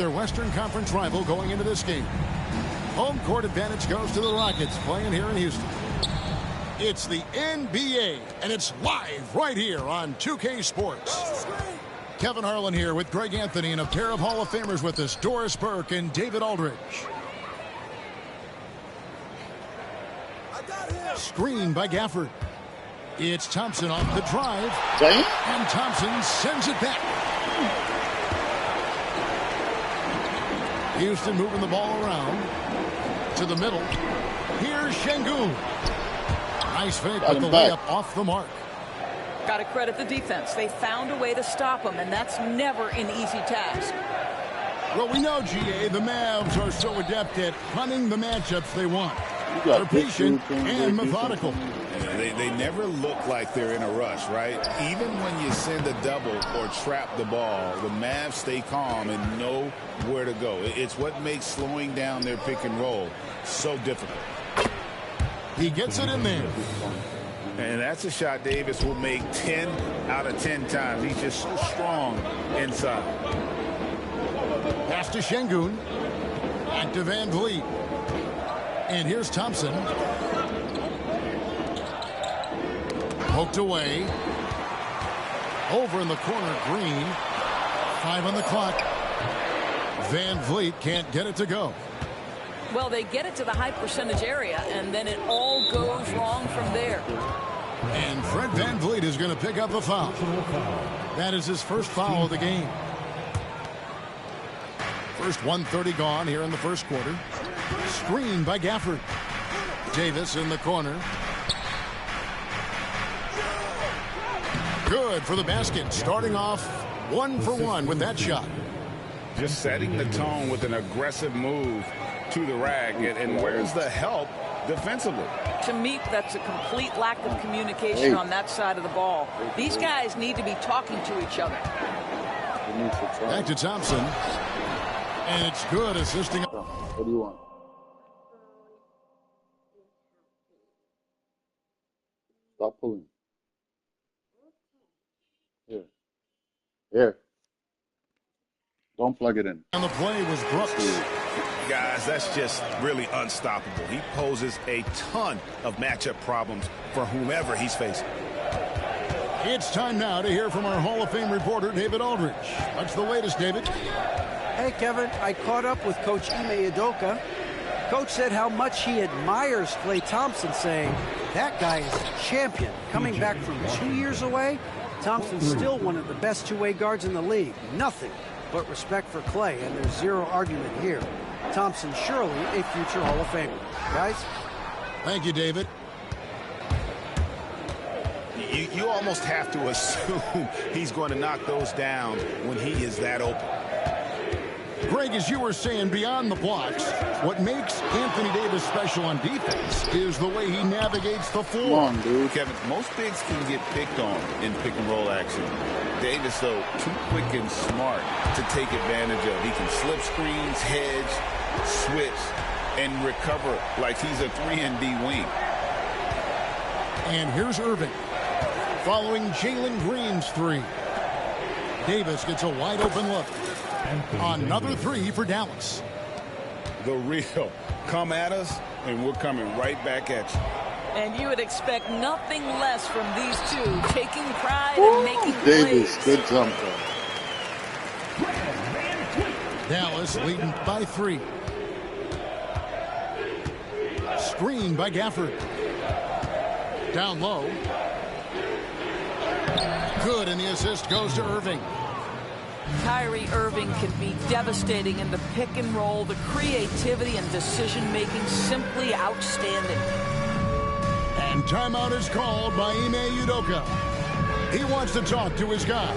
their Western Conference rival going into this game. Home court advantage goes to the Rockets playing here in Houston. It's the NBA, and it's live right here on 2K Sports. Kevin Harlan here with Greg Anthony and a pair of Hall of Famers with us, Doris Burke and David Aldridge. Screen by Gafford. It's Thompson off the drive. And Thompson sends it back. Houston moving the ball around to the middle. Here's Şengün. Nice fake, but the layup off the mark. Got to credit the defense. They found a way to stop him, and that's never an easy task. Well, we know, GA, the Mavs are so adept at hunting the matchups they want. They're patient and methodical. They never look like they're in a rush, right? Even when you send a double or trap the ball, the Mavs stay calm and know where to go. It's what makes slowing down their pick and roll so difficult. He gets it in there. And that's a shot Davis will make 10 out of 10 times. He's just so strong inside. Pass to Şengün. Back to Van Vliet. And here's Thompson. Poked away. Over in the corner, Green. 5 on the clock. Van Vliet can't get it to go. Well, they get it to the high percentage area, and then it all goes wrong from there. And Fred Van Vliet is going to pick up a foul. That is his first foul of the game. First 1:30 gone here in the first quarter. Screen by Gafford. Davis in the corner. Good for the basket. Starting off 1 for 1 with that shot. Just setting the tone with an aggressive move to the rack. And where's the help defensively? To me, that's a complete lack of communication on that side of the ball. These guys need to be talking to each other. Back to Thompson. And it's good, assisting. What do you want? Stop pulling. Here. Don't plug it in. And the play was Brooks. Guys, that's just really unstoppable. He poses a ton of matchup problems for whomever he's facing. It's time now to hear from our Hall of Fame reporter, David Aldridge. What's the latest, David? Hey, Kevin, I caught up with Coach Ime Udoka. Coach said how much he admires Klay Thompson, saying, that guy is a champion. Coming back from 2 years away, Thompson's still one of the best two-way guards in the league. Nothing but respect for Klay, and there's zero argument here. Thompson surely a future Hall of Famer. Guys? Thank you, David. You almost have to assume he's going to knock those down when he is that open. Greg, as you were saying, beyond the blocks, what makes Anthony Davis special on defense is the way he navigates the floor. Come on, dude. Kevin, most bigs can get picked on in pick and roll action. Davis, though, too quick and smart to take advantage of. He can slip screens, hedge, switch, and recover like he's a 3-and-D wing. And here's Irving following Jalen Green's three. Davis gets a wide open look. Another three for Dallas. The real. Come at us, and we're coming right back at you. And you would expect nothing less from these two, taking pride and making Davis, plays. good jumper. Dallas leading by 3. Screen by Gafford. Down low. Good, and the assist goes to Irving. Kyrie Irving can be devastating in the pick and roll. The creativity and decision-making simply outstanding. And timeout is called by Ime Udoka. He wants to talk to his guys.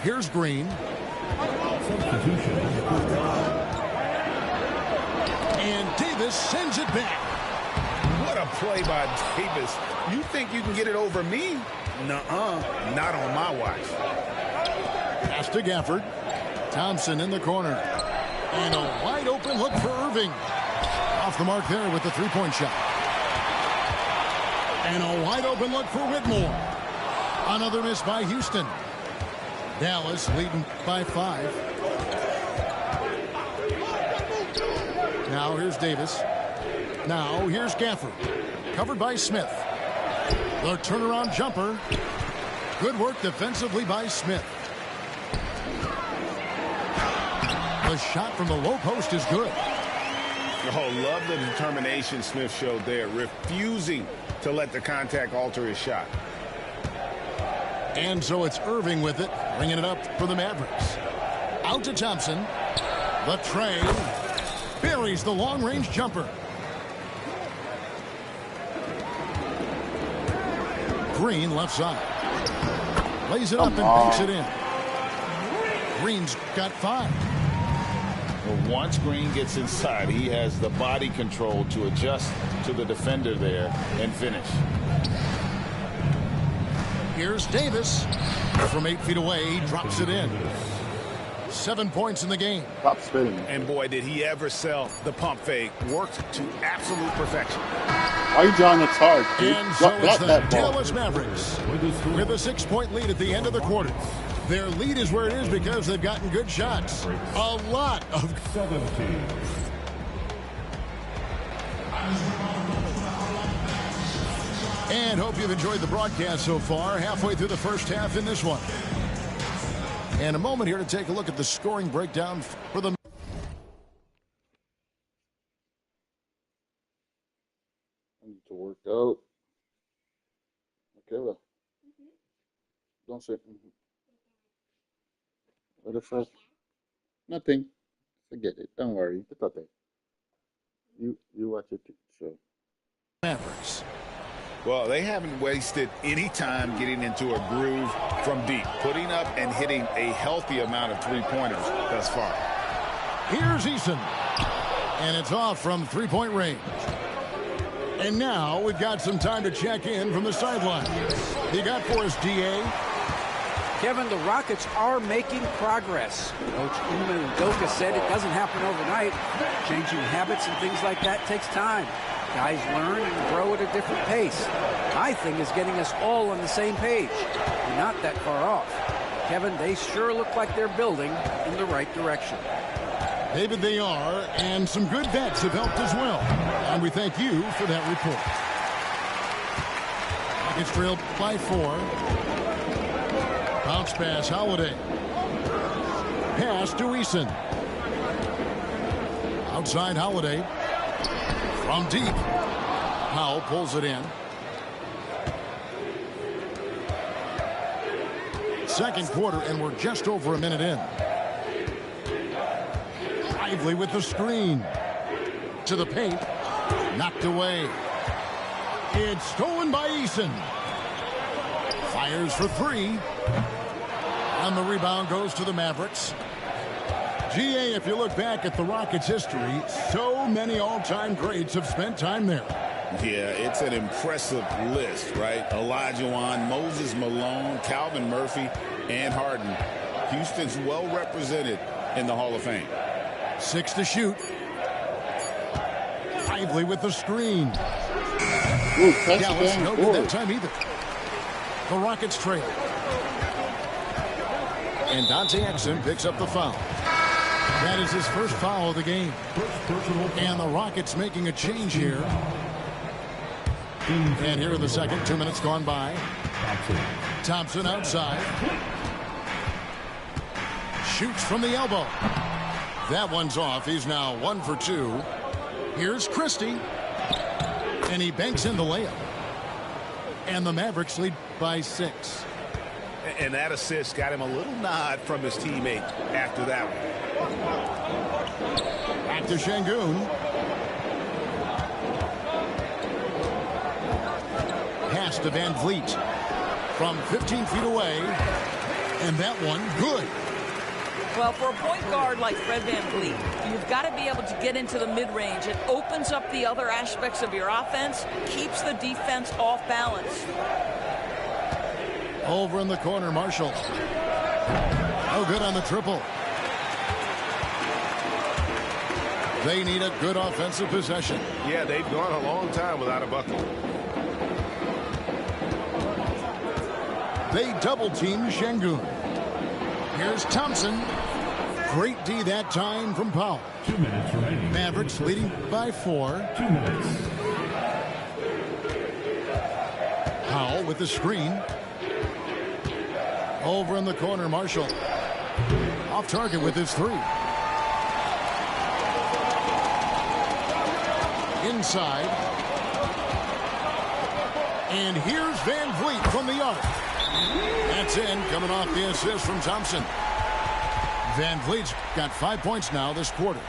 Here's Green. And Davis sends it back. What a play by Davis. You think you can get it over me? Nuh-uh. Not on my watch. Pass to Gafford. Thompson in the corner. And a wide open look for Irving. Off the mark there with the three-point shot. And a wide open look for Whitmore. Another miss by Houston. Dallas leading by 5. Now here's Davis. Now here's Gafford. Covered by Smith. The turnaround jumper. Good work defensively by Smith. The shot from the low post is good. Oh, love the determination Smith showed there, refusing to let the contact alter his shot. And so it's Irving with it, bringing it up for the Mavericks. Out to Thompson. The tray buries the long-range jumper. Green left side. Lays it up and banks it in. Green's got 5. Well, once Green gets inside, he has the body control to adjust to the defender there and finish. Here's Davis. From 8 feet away, he drops it in. 7 points in the game. Stop spitting. And boy, did he ever sell the pump fake. Worked to absolute perfection. Why are you drawing it hard, dude? And so it's the that ball. Dallas Mavericks with a 6-point lead at the end of the quarter. Their lead is where it is because they've gotten good shots. A lot of 17. And hope you've enjoyed the broadcast so far. Halfway through the first half in this one. And a moment here to take a look at the scoring breakdown for the... I need to work out. Okay, well. Don't say. What the fuck? Nothing. Forget it. Don't worry. It's okay. You watch it too, so. Mavericks. Well, they haven't wasted any time getting into a groove from deep, putting up and hitting a healthy amount of three-pointers thus far. Here's Eason. And it's off from three-point range. And now we've got some time to check in from the sideline. You got for us, DA? Kevin, the Rockets are making progress. Coach Ime Udoka said it doesn't happen overnight. Changing habits and things like that takes time. Guys learn and grow at a different pace. My thing is getting us all on the same page. We're not that far off. Kevin, they sure look like they're building in the right direction. David, they are, and some good bets have helped as well. And we thank you for that report. Rockets trailed by 4. Bounce pass, Holiday. Pass to Eason. Outside Holiday. From deep. Powell pulls it in. Second quarter, and we're just over a minute in. Lively with the screen. To the paint. Knocked away. It's stolen by Eason. Fires for 3. And the rebound goes to the Mavericks. GA, if you look back at the Rockets' history, so many all-time greats have spent time there. Yeah, it's an impressive list, right? Olajuwon, Moses Malone, Calvin Murphy, and Harden. Houston's well represented in the Hall of Fame. 6 to shoot. Lively with the screen. Ooh, Dallas no good that time either. The Rockets trail. And Dante Exum picks up the foul. That is his first foul of the game. And the Rockets making a change here. And here in the second, 2 minutes gone by. Thompson outside. Shoots from the elbow. That one's off. He's now 1 for 2. Here's Christie. And he banks in the layup. And the Mavericks lead by 6. And that assist got him a little nod from his teammate after that one. Back to Şengün. Pass to Van Vliet from 15 feet away. And that one, good. Well, for a point guard like Fred VanVleet, you've got to be able to get into the mid-range. It opens up the other aspects of your offense, keeps the defense off balance. Over in the corner, Marshall. Oh, good on the triple. They need a good offensive possession. Yeah, they've gone a long time without a bucket. They double-team Şengün. Here's Thompson. Great D that time from Powell. 2 minutes remaining. Mavericks leading by 4. 2 minutes. Powell with the screen. Over in the corner, Marshall. Off target with his 3. Inside. And here's Van Vliet from the arc. That's in, coming off the assist from Thompson. Van Vliet's got 5 points now this quarter.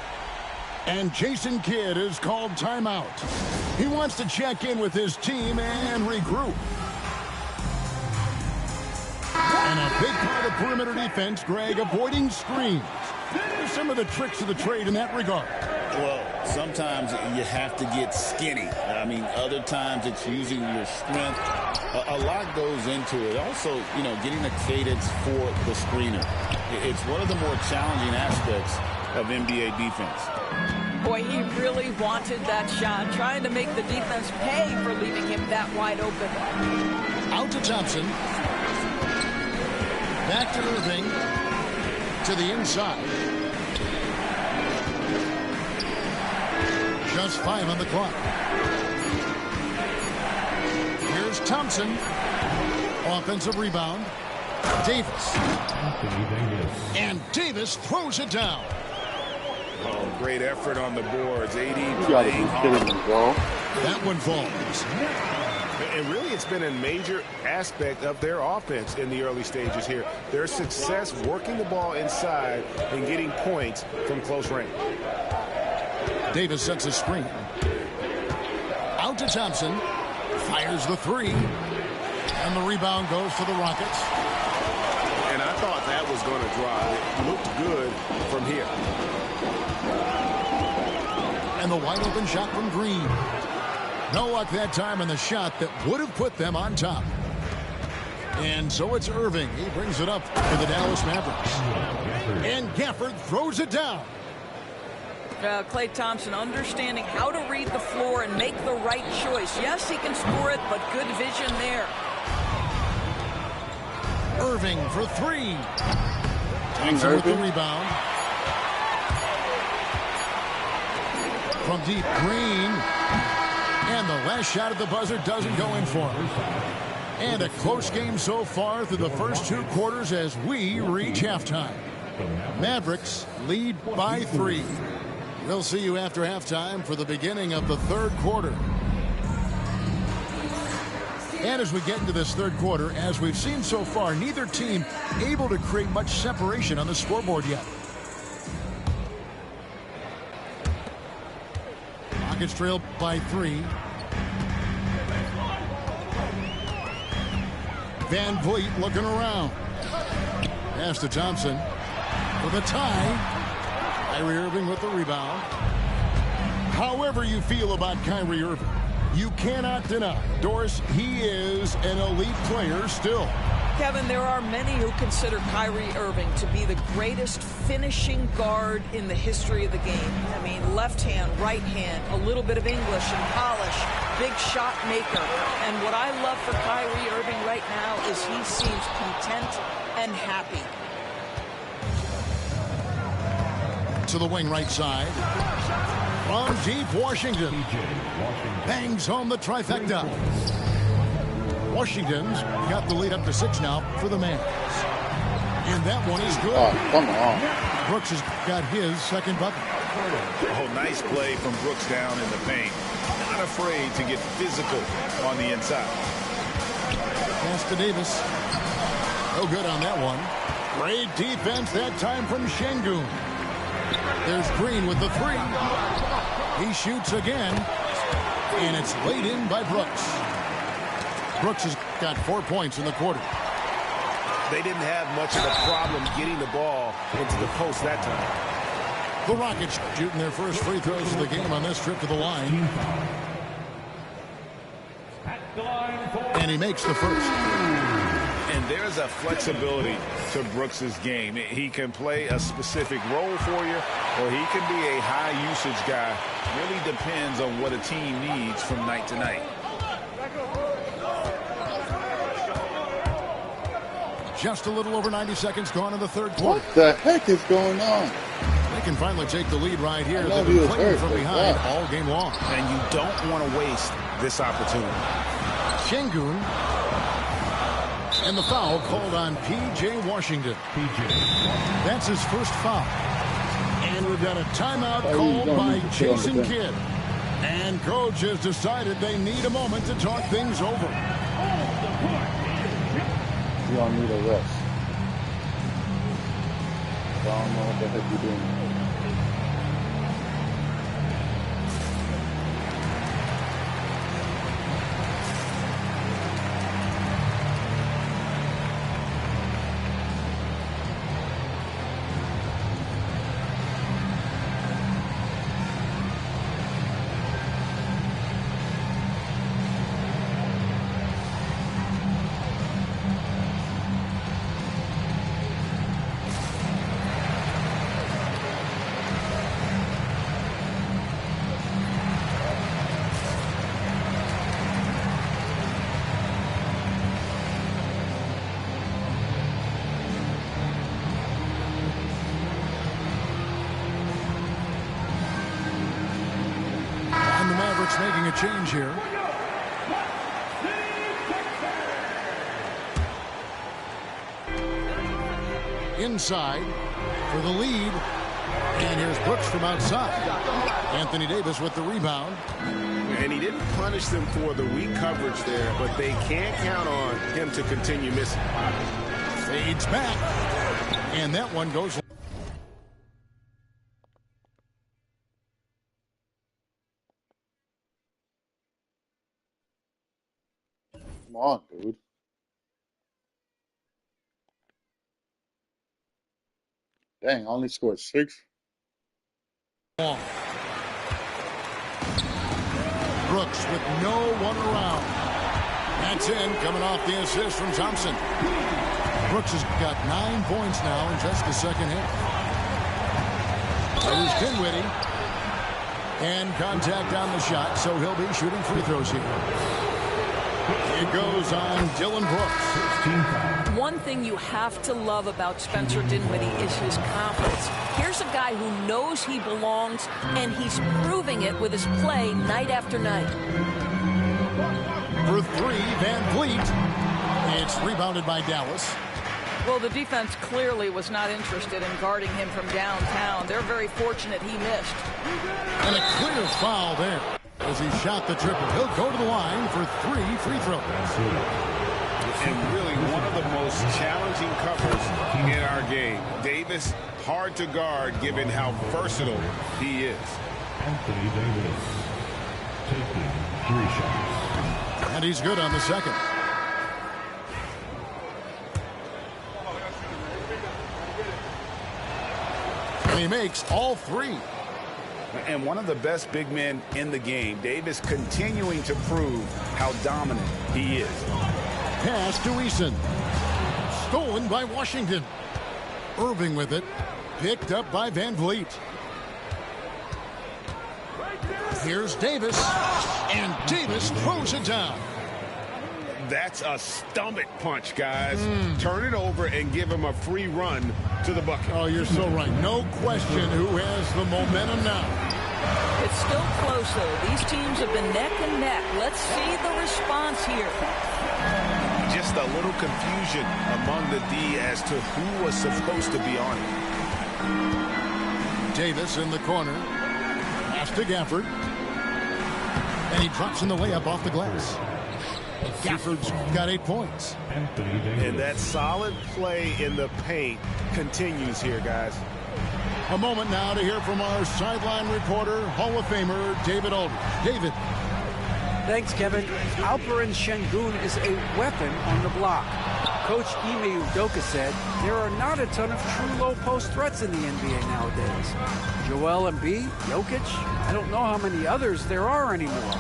And Jason Kidd is called timeout. He wants to check in with his team and regroup. And a big part of perimeter defense, Greg, avoiding screens. There's some of the tricks of the trade in that regard. Well, sometimes you have to get skinny. I mean, other times it's using your strength. A lot goes into it. Also, you know, getting a cadence for the screener. It's one of the more challenging aspects of NBA defense. Boy, he really wanted that shot, trying to make the defense pay for leaving him that wide open. Out to Thompson. Back to Irving. To the inside. Just 5 on the clock. Here's Thompson. Offensive rebound. Davis. And Davis throws it down. Oh, great effort on the boards. AD You gotta be kidding me, bro. That one falls. And really, it's been a major aspect of their offense in the early stages here. Their success working the ball inside and getting points from close range. Davis sets a screen. Out to Thompson. Fires the 3. And the rebound goes to the Rockets. And I thought that was going to drive. It looked good from here. And the wide open shot from Green. No luck that time on the shot that would have put them on top. And so it's Irving. He brings it up for the Dallas Mavericks. And Gafford throws it down. Klay Thompson understanding how to read the floor and make the right choice. Yes, he can score it, but good vision there. Irving for 3. Thompson with the rebound. From deep, Green. And the last shot at the buzzer doesn't go in for him. And a close game so far through the first 2 quarters as we reach halftime. Mavericks lead by 3. We'll see you after halftime for the beginning of the 3rd quarter. And as we get into this 3rd quarter, as we've seen so far, neither team able to create much separation on the scoreboard yet. Rockets trail by 3. Van Vliet looking around. Pass to Thompson for the tie. Kyrie Irving with the rebound. However you feel about Kyrie Irving, you cannot deny, Doris, he is an elite player still. Kevin, there are many who consider Kyrie Irving to be the greatest finishing guard in the history of the game. I mean, left hand, right hand, a little bit of English and polish, big shot maker. And what I love for Kyrie Irving right now is he seems content and happy. To the wing right side. From deep, Washington. Bangs home the trifecta. Washington's got the lead up to 6 now for the Mavs. And that one is good. Oh, come on. Brooks has got his 2nd bucket. Oh, nice play from Brooks down in the paint. Not afraid to get physical on the inside. Pass to Davis. No good on that one. Great defense that time from Şengün. There's Green with the 3. He shoots again. And it's laid in by Brooks. Brooks has got 4 points in the quarter. They didn't have much of a problem getting the ball into the post that time. The Rockets shooting their first free throws of the game on this trip to the line. And he makes the first. And there's a flexibility to Brooks's game. He can play a specific role for you, or he can be a high-usage guy. Really depends on what a team needs from night to night. Just a little over 90 seconds gone in the third quarter. What the heck is going on? They can finally take the lead right here. They've been playing from behind all game long. And you don't want to waste this opportunity. Şengün. And the foul called on P.J. Washington. That's his first foul. And we've got a timeout called by Jason Kidd. And coach has decided they need a moment to talk things over. You don't need a rest. I don't know what the heck you're doing. Making a change here. Inside for the lead. And here's Brooks from outside. Anthony Davis with the rebound. And he didn't punish them for the weak coverage there, but they can't count on him to continue missing. Fades back. And that one goes. Come on, dude. Dang, I only scored 6. Brooks with no one around. That's in, coming off the assist from Thompson. Brooks has got 9 points now in just the second half. It is Dinwiddie. And contact on the shot, so he'll be shooting free throws here. It goes on Dylan Brooks. One thing you have to love about Spencer Dinwiddie is his confidence. Here's a guy who knows he belongs, and he's proving it with his play night after night. For 3, Van Vliet. It's rebounded by Dallas. Well, the defense clearly was not interested in guarding him from downtown. They're very fortunate he missed. And a clear foul there. As he shot the triple, he'll go to the line for 3 free throws. And really one of the most challenging covers in our game. Davis, hard to guard given how versatile he is. Anthony Davis taking 3 shots. And he's good on the second. And he makes all 3. And one of the best big men in the game. Davis continuing to prove how dominant he is. Pass to Eason. Stolen by Washington. Irving with it. Picked up by Van Vliet. Here's Davis. And Davis throws it down. That's a stomach punch, guys. Turn it over and give him a free run to the bucket. Oh, you're so right. No question who has the momentum now. It's still close, though. These teams have been neck and neck. Let's see the response here. Just a little confusion among the D as to who was supposed to be on it. Davis in the corner. Pass to Gafford. And he drops in the layup off the glass. Gafford's got 8 points. And that solid play in the paint continues here, guys. A moment now to hear from our sideline reporter, Hall of Famer David Aldridge. David. Thanks, Kevin. Alperen Şengün is a weapon on the block. Coach Ime Udoka said there are not a ton of true low-post threats in the NBA nowadays. Joel Embiid, Jokic, I don't know how many others there are anymore.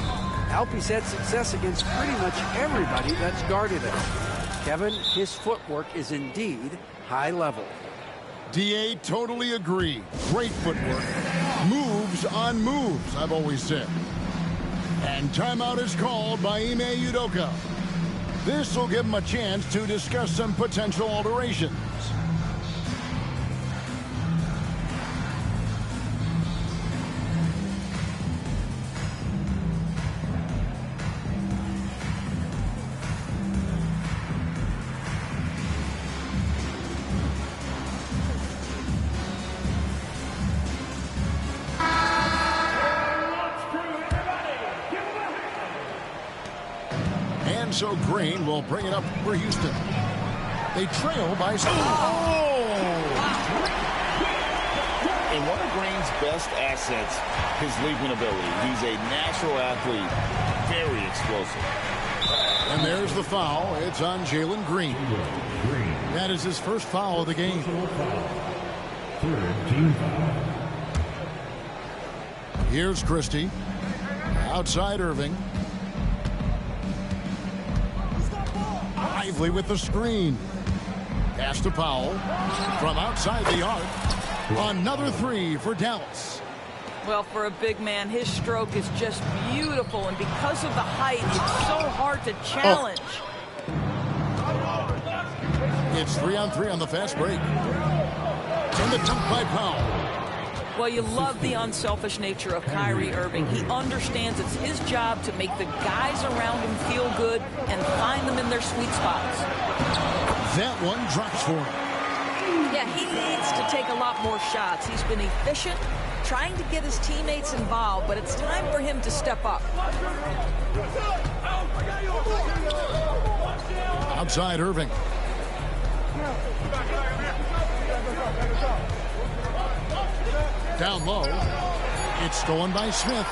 Alpe's had success against pretty much everybody that's guarded him. Kevin, his footwork is indeed high level. DA, totally agree. Great footwork. Moves on moves, I've always said. And timeout is called by Ime Udoka. This will give him a chance to discuss some potential alterations. So Green will bring it up for Houston. They trail by... And one of Green's best assets, his leaping ability. He's a natural athlete, very explosive. And there's the foul. It's on Jalen Green. That is his first foul of the game. Here's Christie. Outside Irving. Lively with the screen. Pass to Powell. From outside the arc. Another three for Dallas. Well, for a big man, his stroke is just beautiful. And because of the height, it's so hard to challenge. It's 3-on-3 on the fast break. And the dunk by Powell. Well, you love the unselfish nature of Kyrie Irving. He understands it's his job to make the guys around him feel good and find them in their sweet spots. That one drops for him. Yeah, he needs to take a lot more shots. He's been efficient, trying to get his teammates involved, but it's time for him to step up. Outside Irving. Down low. It's stolen by Smith.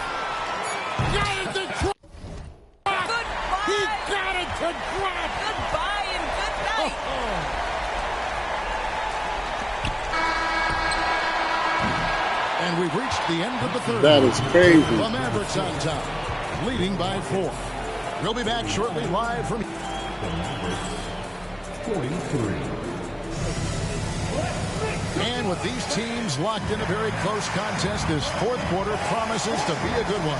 Got it to drop. Goodbye. He got it to drop. Goodbye and good night. And we've reached the end of the third. That is crazy. The Mavericks on top, leading by 4. We'll be back shortly live from 43. And with these teams locked in a very close contest, this fourth quarter promises to be a good one.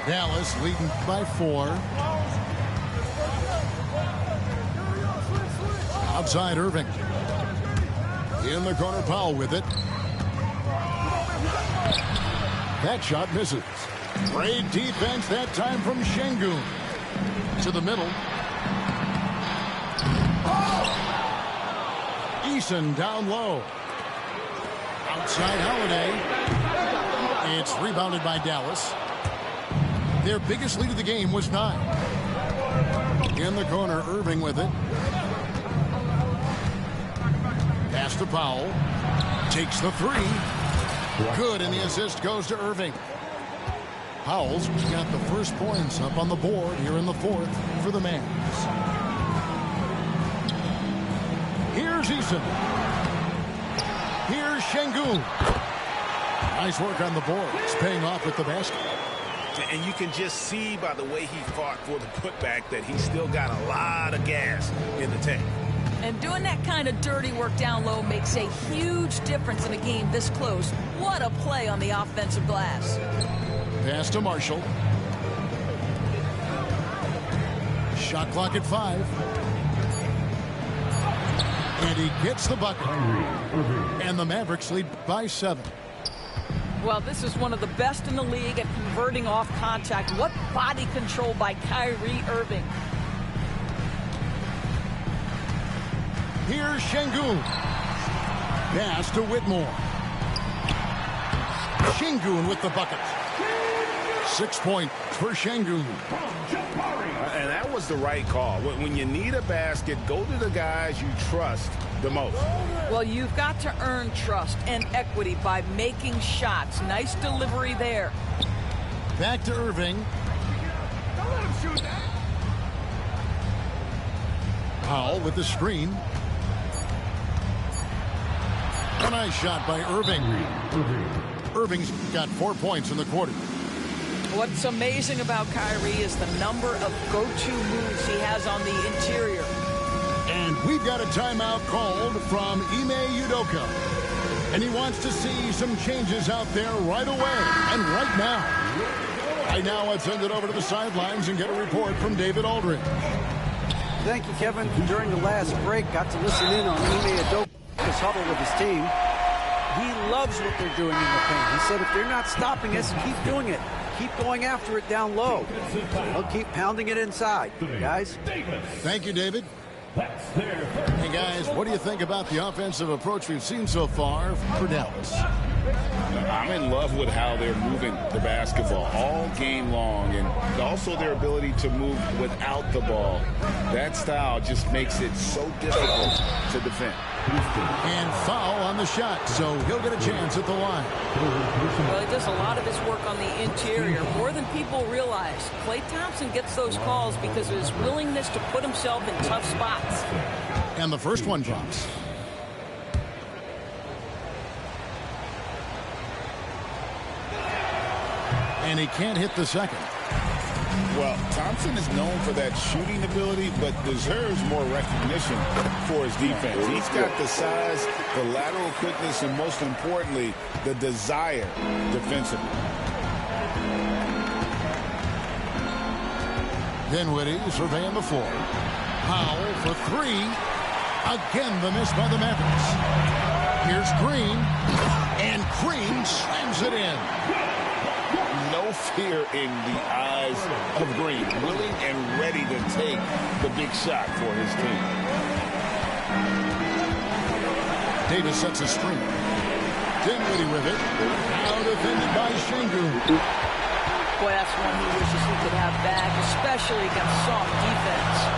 Dallas leading by 4. Outside Irving. In the corner, Powell with it. That shot misses. Great defense that time from Şengün. To the middle. Eason down low. Outside Holiday. It's rebounded by Dallas. Their biggest lead of the game was 9. In the corner, Irving with it. Pass to Powell. Takes the 3. Good, and the assist goes to Irving. Powell's got the first points up on the board here in the fourth for the Mavs. Here's Eason. Here's Şengün. Nice work on the board. It's paying off with the basket. And you can just see by the way he fought for the putback that he's still got a lot of gas in the tank. And doing that kind of dirty work down low makes a huge difference in a game this close. What a play on the offensive glass. Pass to Marshall. Shot clock at 5. And he gets the bucket. And the Mavericks lead by 7. Well, this is one of the best in the league at converting off contact. What body control by Kyrie Irving. Here's Şengün. Pass to Whitmore. Şengün with the bucket. 6 points for Şengün. And that was the right call. When you need a basket, go to the guys you trust the most. Well, you've got to earn trust and equity by making shots. Nice delivery there. Back to Irving. Don't let him shoot that. Powell with the screen. A nice shot by Irving. Irving's got 4 points in the quarter. What's amazing about Kyrie is the number of go-to moves he has on the interior. And we've got a timeout called from Ime Udoka. And he wants to see some changes out there right away and right now. Right now, let's send it over to the sidelines and get a report from David Aldridge. Thank you, Kevin. During the last break, got to listen in on Ime Udoka's huddle with his team. He loves what they're doing in the paint. He said if they're not stopping us, keep doing it. Keep going after it down low. They'll keep pounding it inside, guys. Thank you, David. Hey, guys, what do you think about the offensive approach we've seen so far for Dallas? I'm in love with how they're moving the basketball all game long, and also their ability to move without the ball. That style just makes it so difficult to defend. And foul on the shot, so he'll get a chance at the line. Well, he does a lot of his work on the interior, more than people realize. Klay Thompson gets those calls because of his willingness to put himself in tough spots. And the first one drops. And he can't hit the second. Well, Thompson is known for that shooting ability, but deserves more recognition for his defense. He's got the size, the lateral quickness, and most importantly, the desire defensively. Dinwiddie surveying the floor. Powell for three. Again, the miss by the Mavericks. Here's Green. And Green slams it in. No fear in the eyes of Green. Willing and ready to take the big shot for his team. Davis sets a screen. Dinwiddie with it. Now defended by Şengün. Boy, that's one he wishes he could have back, especially against soft defense.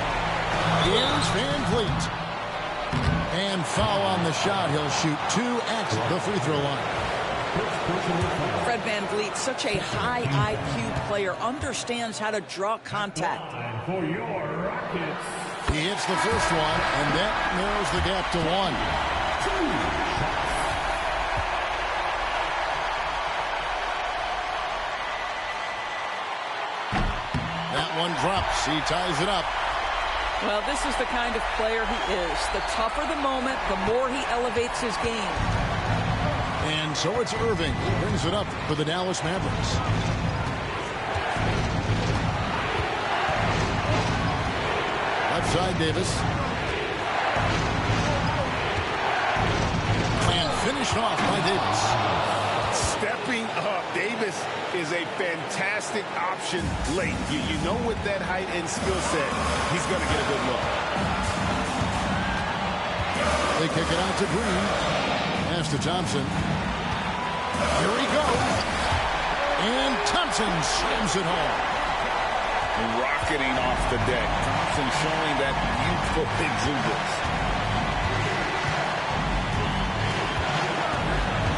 Here's Van Vliet. And foul on the shot. He'll shoot 2 at the free throw line. Fred Van Vliet, such a high IQ player, understands how to draw contact. For your Rockets. He hits the first one, and that narrows the gap to 1. That one drops. He ties it up. Well, this is the kind of player he is. The tougher the moment, the more he elevates his game. And so it's Irving who brings it up for the Dallas Mavericks. Left side, Davis. And finished off by Davis. Stepping up, Davis is a fantastic option late. You know with that height and skill set, he's going to get a good look. They kick it out to Green. Pass to Thompson. Here he goes. And Thompson slams it home. Rocketing off the deck. Thompson showing that youthful exuberance.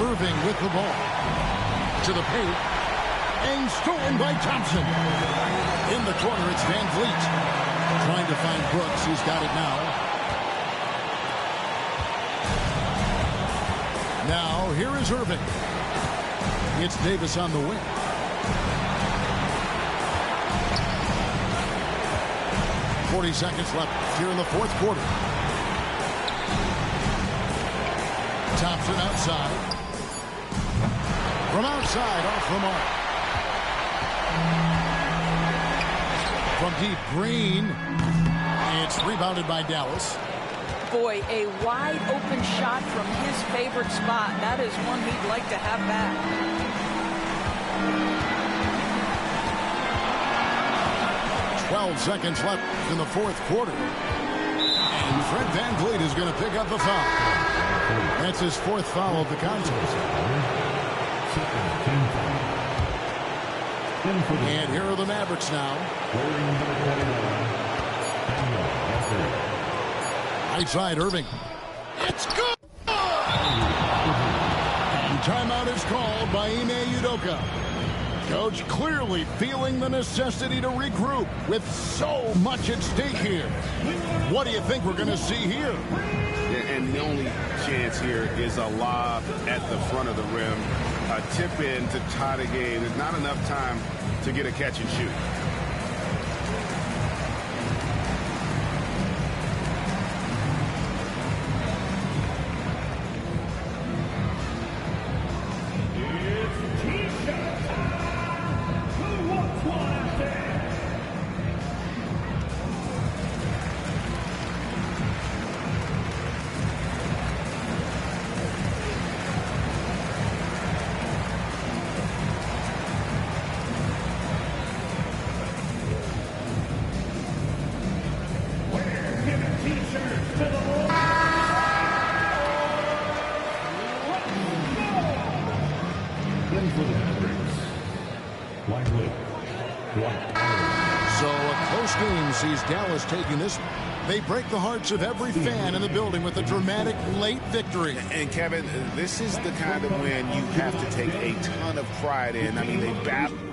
Irving with the ball. To the paint. And stolen by Thompson. In the corner, it's Van Vliet. Trying to find Brooks. He's got it now. Now, here is Irving. It's Davis on the wing. .40 seconds left here in the fourth quarter. Thompson outside. From outside, off the mark. From deep, Green. It's rebounded by Dallas. Boy, a wide open shot from his favorite spot. That is one he'd like to have back. 12 seconds left in the fourth quarter. And Fred Van Vliet is going to pick up the foul. That's his fourth foul of the contest. And here are the Mavericks now. Right side, Irving. It's good! And timeout is called by Ime Udoka. Coach clearly feeling the necessity to regroup with so much at stake here. What do you think we're going to see here? And the only chance here is a lob at the front of the rim. A tip in to tie the game. There's not enough time to get a catch and shoot. So a close game sees Dallas taking this. They break the hearts of every fan in the building with a dramatic late victory. And Kevin, this is the kind of win you have to take a ton of pride in. I mean, they battled.